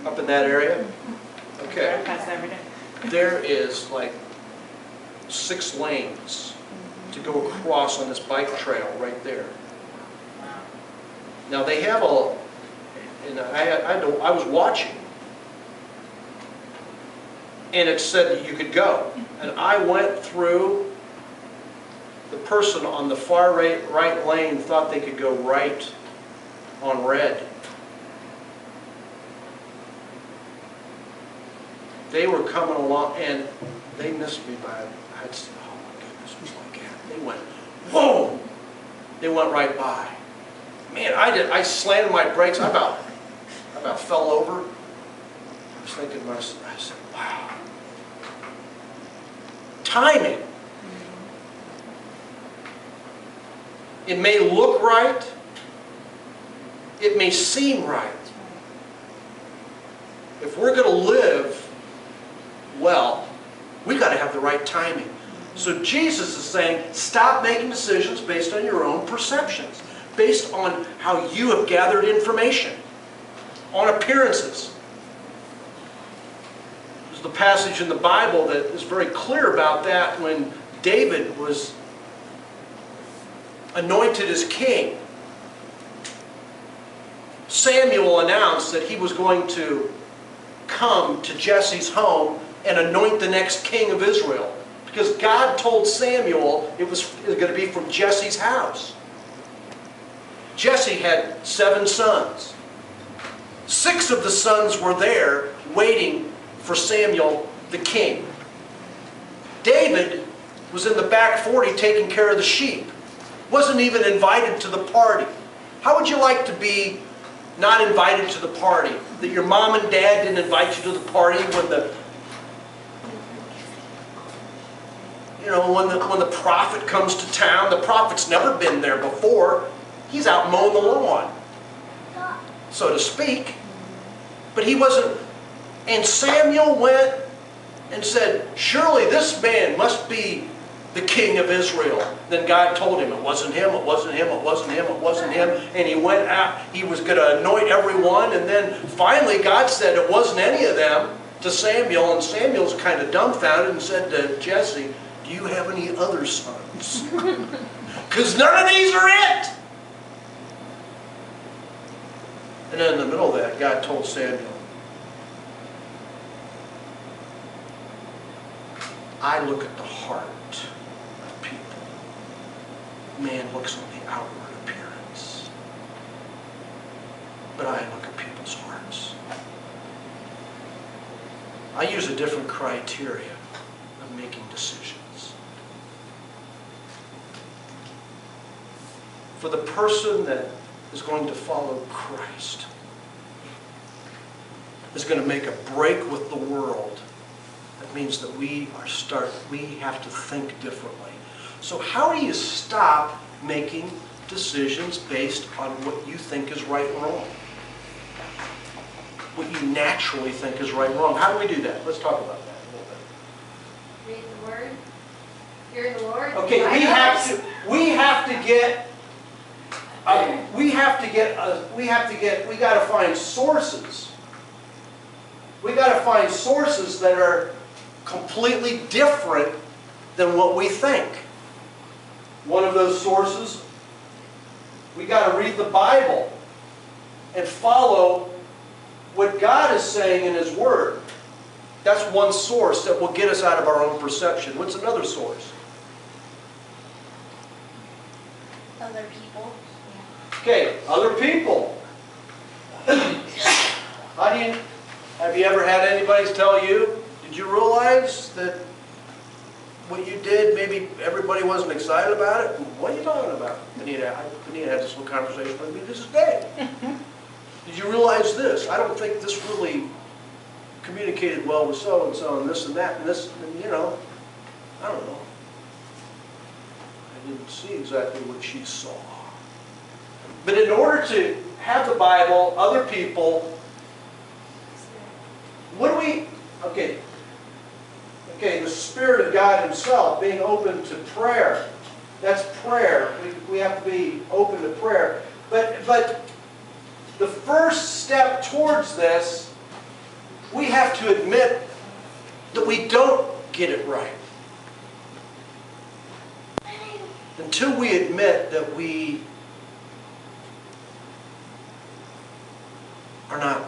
Up in that area? Okay. I pass every day. There is like 6 lanes to go across on this bike trail right there. Now they have and I was watching, and it said that you could go. And I went through. The person on the far right lane thought they could go right on red. They were coming along, and they missed me by, I'd say, oh my goodness, it was like that. They went, whoa! They went right by. Man, I slammed my brakes. I about fell over. I was thinking to myself, I said, wow. Timing. It may look right. It may seem right. If we're going to live well, we got to have the right timing. So Jesus is saying, stop making decisions based on your own perceptions, based on how you have gathered information, on appearances. There's the passage in the Bible that is very clear about that when David was anointed as king. Samuel announced that he was going to come to Jesse's home and anoint the next king of Israel, because God told Samuel it was going to be from Jesse's house. Jesse had 7 sons. 6 of the sons were there waiting for Samuel the king. David was in the back 40 taking care of the sheep. Wasn't even invited to the party. How would you like to be not invited to the party? That your mom and dad didn't invite you to the party when the prophet comes to town. The prophet's never been there before. He's out mowing the lawn, so to speak. But he wasn't. And Samuel went and said, surely this man must be the king of Israel. Then God told him it wasn't him, it wasn't him, it wasn't him, it wasn't him. And he went out, he was going to anoint everyone. And then finally God said it wasn't any of them to Samuel. And Samuel's kind of dumbfounded and said to Jesse, do you have any other sons? Because none of these are it. And then in the middle of that, God told Samuel, I look at the heart of people. Man looks on the outward appearance. But I look at people's hearts. I use a different criteria of making decisions. For the person that is going to follow Christ, is going to make a break with the world, that means that we have to think differently. So how do you stop making decisions based on what you think is right and wrong? What you naturally think is right and wrong. How do we do that? Let's talk about that a little bit. Read the Word. Hear the Lord. Okay, we got to find sources. We got to find sources that are completely different than what we think. One of those sources, we got to read the Bible and follow what God is saying in His Word. That's one source that will get us out of our own perception. What's another source? Other people. Okay, other people. Have you ever had anybody tell you, did you realize that what you did, maybe everybody wasn't excited about it? What are you talking about? Anita had this little conversation with me this day. Did you realize this? I don't think this really communicated well with so-and-so and this and that and this, and I don't know. I didn't see exactly what she saw. But in order to have the Bible, other people, the Spirit of God Himself, being open to prayer. That's prayer. We have to be open to prayer. But the first step towards this we have to admit that we don't get it right. Until we admit that we are not,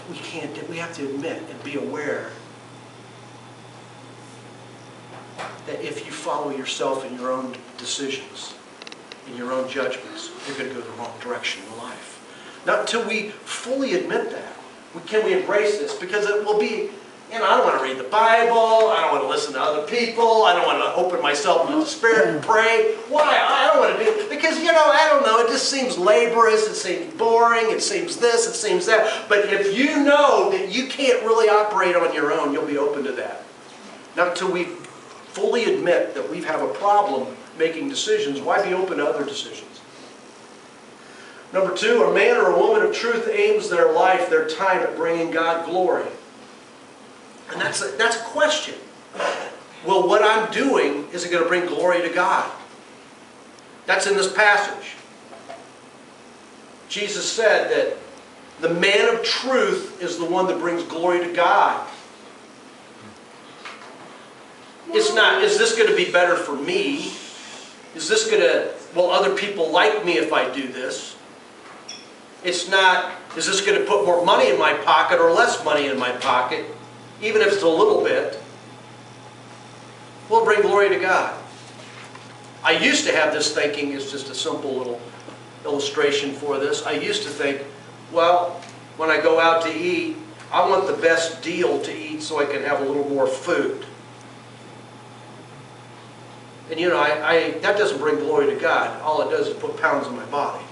we can't, we have to admit and be aware that if you follow yourself in your own decisions, in your own judgments, you're going to go the wrong direction in life. Not until we fully admit that. Can we embrace this? Because it will be, I don't want to read the Bible, I don't want to listen to other people, I don't want to open myself into the Spirit and pray. Why? I don't want to do it. Because, I don't know, it just seems laborious, it seems boring, it seems this, it seems that. But if you know that you can't really operate on your own, you'll be open to that. Not until we fully admit that we have a problem making decisions, why be open to other decisions? Number 2, a man or a woman of truth aims their life, their time at bringing God glory. And that's a question. Well, what I'm doing, is it going to bring glory to God? That's in this passage. Jesus said that the man of truth is the one that brings glory to God. It's not, is this going to be better for me? Is this going to, will other people like me if I do this? It's not, is this going to put more money in my pocket or less money in my pocket? Even if it's a little bit. Will bring glory to God. I used to have this thinking, it's just a simple little illustration for this. I used to think, well, when I go out to eat, I want the best deal to eat so I can have a little more food. And that doesn't bring glory to God. All it does is put pounds in my body.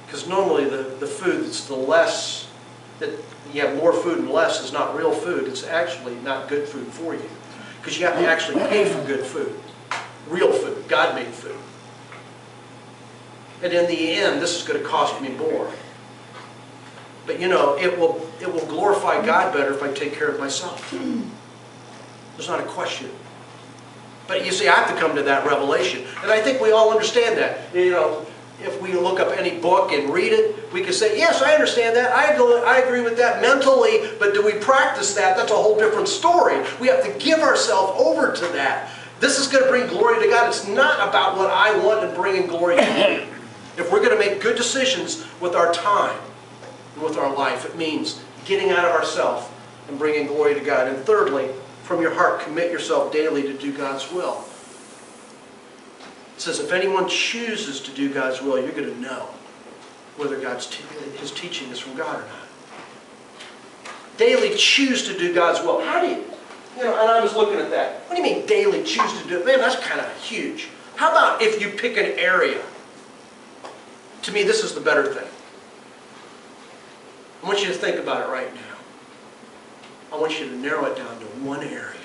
Because normally the food that's the less, that you have more food and less is not real food. It's actually not good food for you. Because you have to actually pay for good food. Real food, God-made food. And in the end, this is going to cost me more. But it will glorify God better if I take care of myself. There's not a question. But you see, I have to come to that revelation. And I think we all understand that. If we look up any book and read it, we can say, yes, I understand that. I agree with that mentally, but do we practice that? That's a whole different story. We have to give ourselves over to that. This is going to bring glory to God. It's not about what I want and bringing glory to Him. If we're going to make good decisions with our time and with our life, it means getting out of ourselves and bringing glory to God. And thirdly, from your heart, commit yourself daily to do God's will. It says, if anyone chooses to do God's will, you're going to know whether His teaching is from God or not. Daily choose to do God's will. How do you, and I was looking at that. What do you mean daily choose to do it? Man, that's kind of huge. How about if you pick an area? To me, this is the better thing. I want you to think about it right now. I want you to narrow it down to one area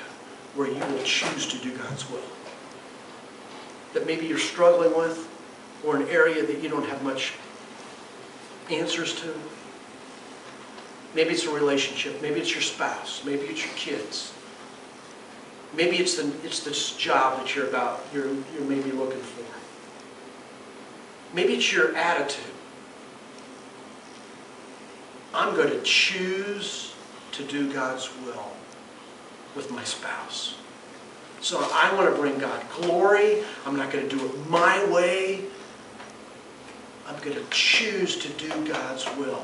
where you will choose to do God's will. That maybe you're struggling with, or an area that you don't have much answers to. Maybe it's a relationship. Maybe it's your spouse. Maybe it's your kids. Maybe it's this job that you're maybe looking for. Maybe it's your attitude. I'm going to choose to do God's will with my spouse. So I want to bring God glory. I'm not going to do it my way. I'm going to choose to do God's will.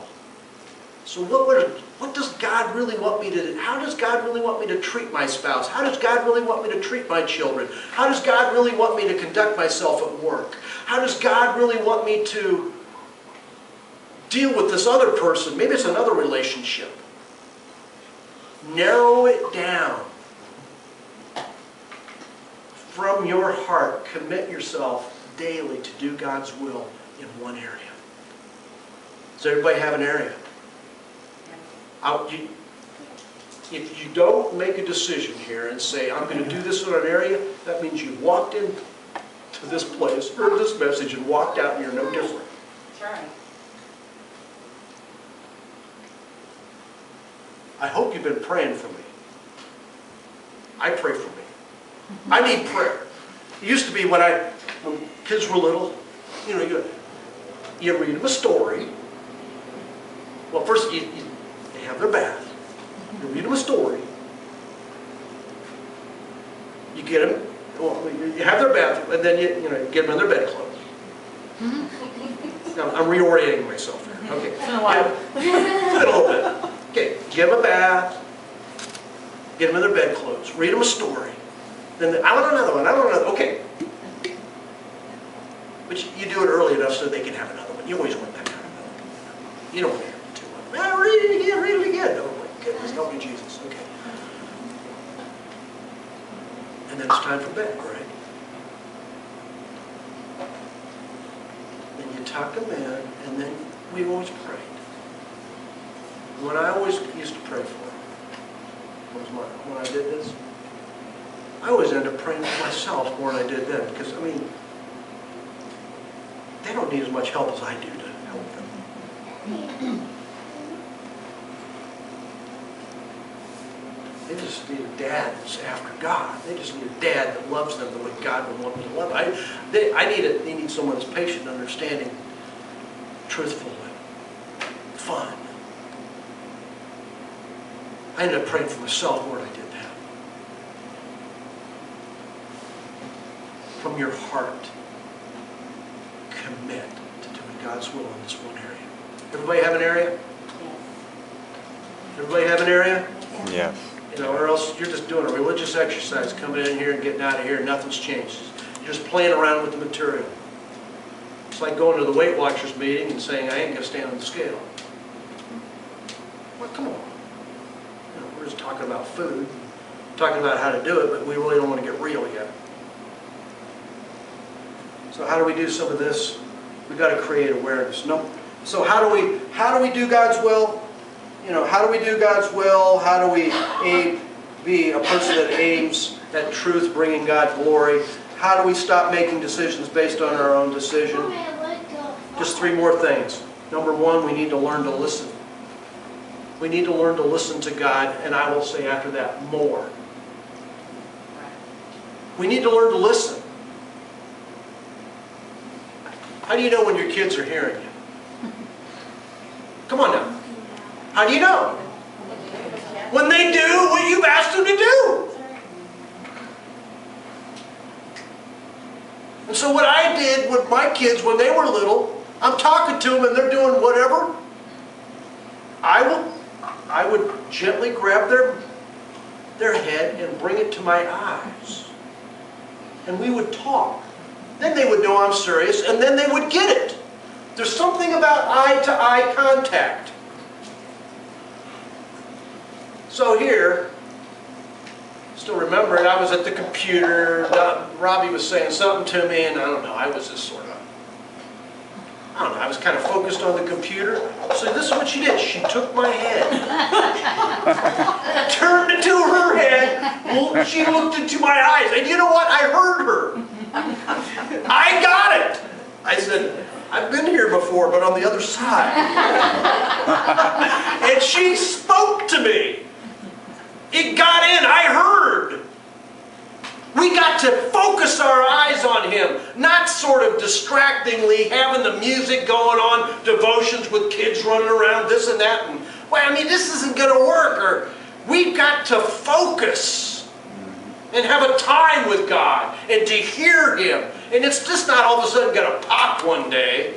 So what does God really want me to do? How does God really want me to treat my spouse? How does God really want me to treat my children? How does God really want me to conduct myself at work? How does God really want me to deal with this other person? Maybe it's another relationship. Narrow it down. From your heart, commit yourself daily to do God's will in one area. Does everybody have an area? If you don't make a decision here and say, I'm going to do this in an area, that means you walked in to this place, heard this message, and walked out and you're no different. That's right. I hope you've been praying for me. I pray for me. I need prayer. It used to be when kids were little, you read them a story. Well, first you have their bath. You read them a story. You get them, well, you have their bath, and then you get them in their bed clothes. Now, I'm reorienting myself here. Okay. It's been a while. A little bit. Okay, give them a bath. Get them in their bed clothes. Read them a story. Then I want another one. I want another. Okay. But you do it early enough so they can have another one. You always want that kind of milk. You don't want to hear it too much. Ah, read it again. Read it again. Oh my goodness, help me, Jesus. Okay. And then it's time for bed, right? Then you tuck them in, and then we always prayed. When I always used to pray for them, when I did this, I always end up praying for myself more than I did then, because, I mean, they don't need as much help as I do to help them. They just need a dad that's after God. They just need a dad that loves them the way God would want them to love them. They need someone that's patient, understanding, truthful, and fun. I ended up praying for myself more than I did that. From your heart, commit to doing God's will in this one area. Everybody have an area? Everybody have an area? Yes. Or else you're just doing a religious exercise, coming in here and getting out of here, and nothing's changed. You're just playing around with the material. It's like going to the Weight Watchers meeting and saying, I ain't going to stand on the scale. Well, come on. We're just talking about food, talking about how to do it, but we really don't want to get real yet. So how do we do some of this? We've got to create awareness. No. So how do we do God's will? How do we do God's will? How do we be a person that aims at truth, bringing God glory? How do we stop making decisions based on our own decision? Just 3 more things. Number 1, we need to learn to listen. We need to learn to listen to God, and I will say after that, more. We need to learn to listen. How do you know when your kids are hearing you? Come on now. How do you know? When they do what you've asked them to do. And so what I did with my kids when they were little, I'm talking to them and they're doing whatever, I would gently grab their head and bring it to my eyes. And we would talk. Then they would know I'm serious, and then they would get it. There's something about eye-to-eye contact. So here, still remember it, I was at the computer, Robbie was saying something to me, and I don't know, I was just sort of, I was kind of focused on the computer. So this is what she did. She took my head, turned it to her head, she looked into my eyes, and you know what? I heard her. I got it. I said, I've been here before, but on the other side. And she spoke to me. It got in. I heard. We got to focus our eyes on Him, not sort of distractingly having the music going on, devotions with kids running around, this and that, and well, this isn't going to work. Or we've got to focus and have a time with God and to hear Him. And it's just not all of a sudden going to pop one day.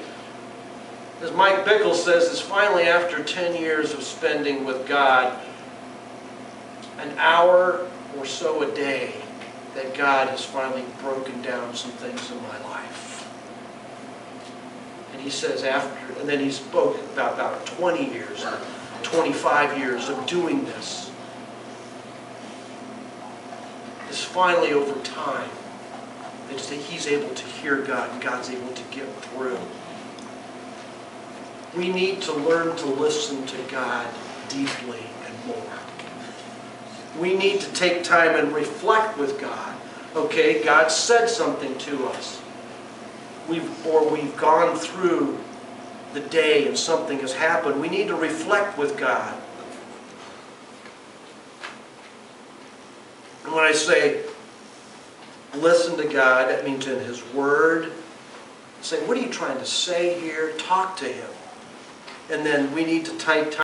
As Mike Bickle says, it's finally after 10 years of spending with God, an hour or so a day, that God has finally broken down some things in my life. And he says and then he spoke about 20 years, 25 years of doing this. It's finally over time that he's able to hear God and God's able to get through. We need to learn to listen to God deeply and more. We need to take time and reflect with God. Okay, God said something to us. We've gone through the day and something has happened. We need to reflect with God. And when I say listen to God, that means in His Word. Say, what are you trying to say here? Talk to Him. And then we need to take time